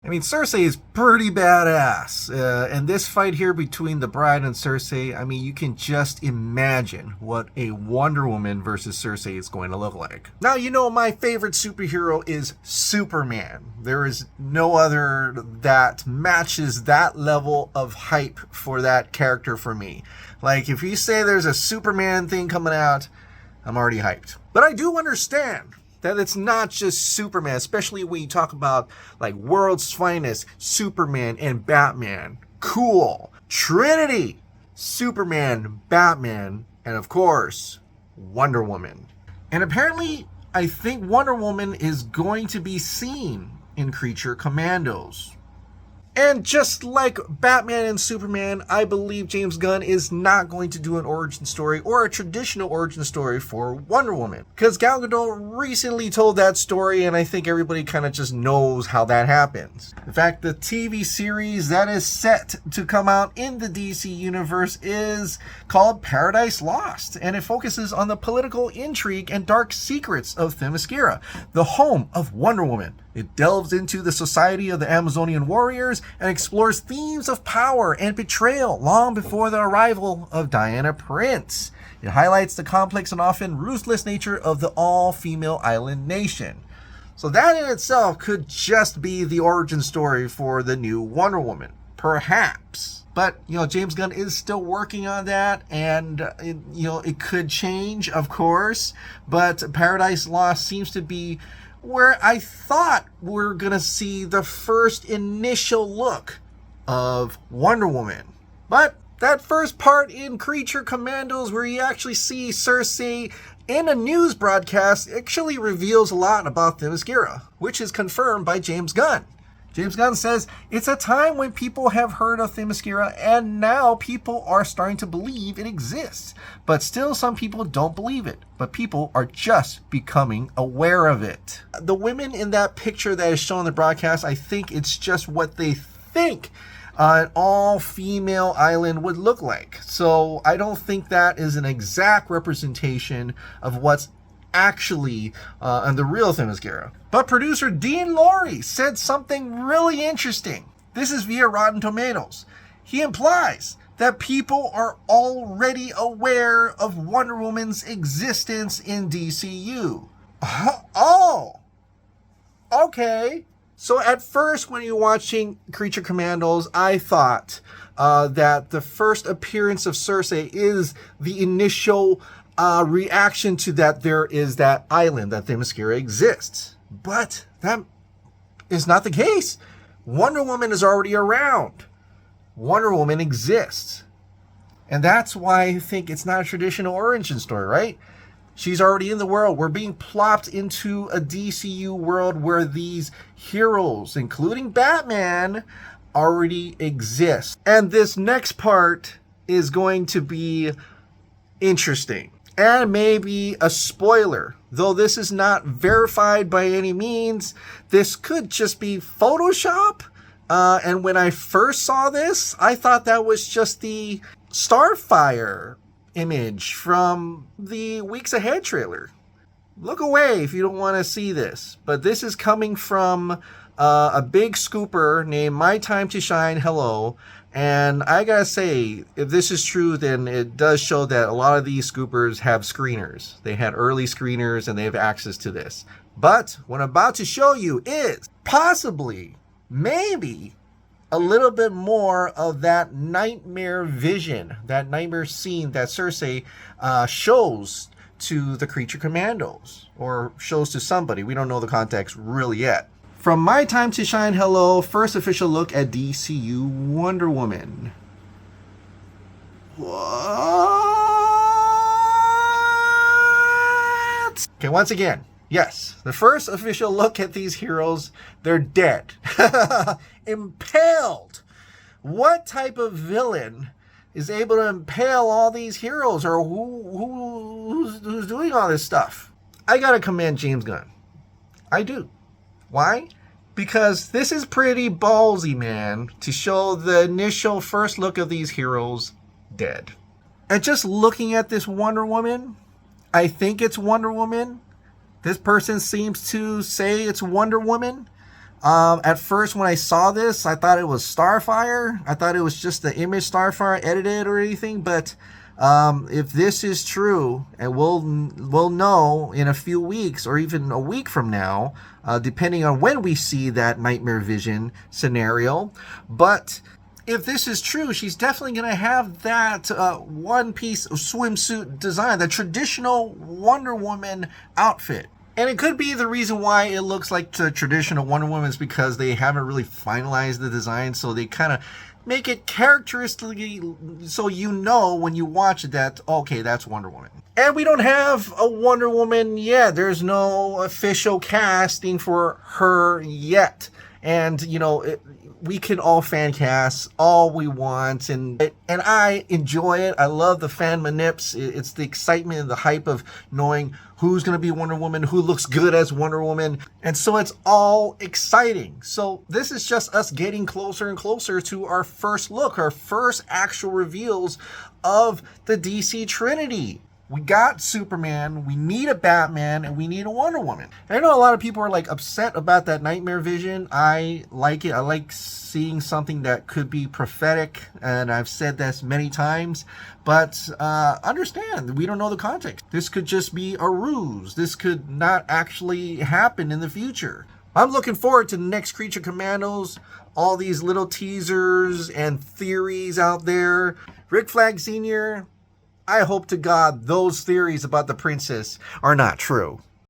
I mean, Cersei is pretty badass. And this fight here between the Bride and Cersei, I mean, you can just imagine what a Wonder Woman versus Cersei is going to look like. Now, you know, my favorite superhero is Superman. There is no other that matches that level of hype for that character for me. Like, if you say there's a Superman thing coming out, I'm already hyped. But I do understand that it's not just Superman, especially when you talk about like world's finest, Superman and Batman. Cool. Trinity, Superman, Batman, and of course, Wonder Woman. And apparently, I think Wonder Woman is going to be seen in Creature Commandos. And just like Batman and Superman, I believe James Gunn is not going to do an origin story or a traditional origin story for Wonder Woman. Because Gal Gadot recently told that story, and I think everybody kind of just knows how that happens. In fact, the TV series that is set to come out in the DC universe is called Paradise Lost, and it focuses on the political intrigue and dark secrets of Themyscira, the home of Wonder Woman. It delves into the society of the Amazonian warriors and explores themes of power and betrayal long before the arrival of Diana Prince. It highlights the complex and often ruthless nature of the all-female island nation. So that in itself could just be the origin story for the new Wonder Woman. Perhaps. But, you know, James Gunn is still working on that, and, it could change, of course. But Paradise Lost seems to be where I thought we're going to see the first initial look of Wonder Woman. But that first part in Creature Commandos, where you actually see Cersei in a news broadcast, actually reveals a lot about Themyscira, which is confirmed by James Gunn. James Gunn says, it's a time when people have heard of Themyscira, and now people are starting to believe it exists. But still, some people don't believe it. But people are just becoming aware of it. The women in that picture that is shown in the broadcast, I think it's just what they think an all-female island would look like. So I don't think that is an exact representation of what's actually on the real Themyscira. But producer Dean Lorey said something really interesting. This is via Rotten Tomatoes. He implies that people are already aware of Wonder Woman's existence in DCU. Oh, okay. So at first, when you're watching Creature Commandos, I thought that the first appearance of Cersei is the initial reaction to that there is that island, that Themyscira exists. But that is not the case. Wonder Woman is already around. Wonder Woman exists. And that's why I think it's not a traditional origin story, right? She's already in the world. We're being plopped into a DCU world where these heroes, including Batman, already exist. And this next part is going to be interesting. And maybe a spoiler. Though this is not verified by any means, this could just be Photoshop. And when I first saw this, I thought that was just the Starfire image from the Weeks Ahead trailer. Look away if you don't want to see this. But this is coming from a big scooper named My Time to Shine Hello. And I gotta say, if this is true, then it does show that a lot of these scoopers have screeners. They had early screeners and they have access to this. But what I'm about to show you is possibly, maybe, a little bit more of that nightmare vision, that nightmare scene that Cersei shows to the Creature Commandos, or shows to somebody. We don't know the context really yet. From My Time to Shine Hello, first official look at DCU Wonder Woman. What? Okay, once again, yes, the first official look at these heroes, they're dead. Impaled. What type of villain is able to impale all these heroes, or who's doing all this stuff? I gotta commend James Gunn. I do. Why? Because this is pretty ballsy, man, to show the initial first look of these heroes dead. And just looking at this Wonder Woman, I think it's Wonder Woman. This person seems to say it's Wonder Woman. At first, when I saw this, I thought it was Starfire. I thought it was just the image Starfire edited or anything. But if this is true, and we'll know in a few weeks or even a week from now, depending on when we see that Nightmare Vision scenario. But if this is true, she's definitely going to have that one-piece swimsuit design, the traditional Wonder Woman outfit. And it could be the reason why it looks like the traditional Wonder Woman is because they haven't really finalized the design, so they kind of make it characteristically so you know when you watch it that, okay, that's Wonder Woman. And we don't have a Wonder Woman yet. There's no official casting for her yet. And, you know, we can all fan cast all we want, and I enjoy it. I love the fan manips. It's the excitement and the hype of knowing who's going to be Wonder Woman, who looks good as Wonder Woman, and so it's all exciting. So this is just us getting closer and closer to our first look, our first actual reveals of the DC Trinity. We got Superman, we need a Batman, and we need a Wonder Woman. And I know a lot of people are like upset about that Nightmare Vision. I like it. I like seeing something that could be prophetic, and I've said this many times. But understand, we don't know the context. This could just be a ruse. This could not actually happen in the future. I'm looking forward to the next Creature Commandos, all these little teasers and theories out there. Rick Flag Sr., I hope to God those theories about the princess are not true.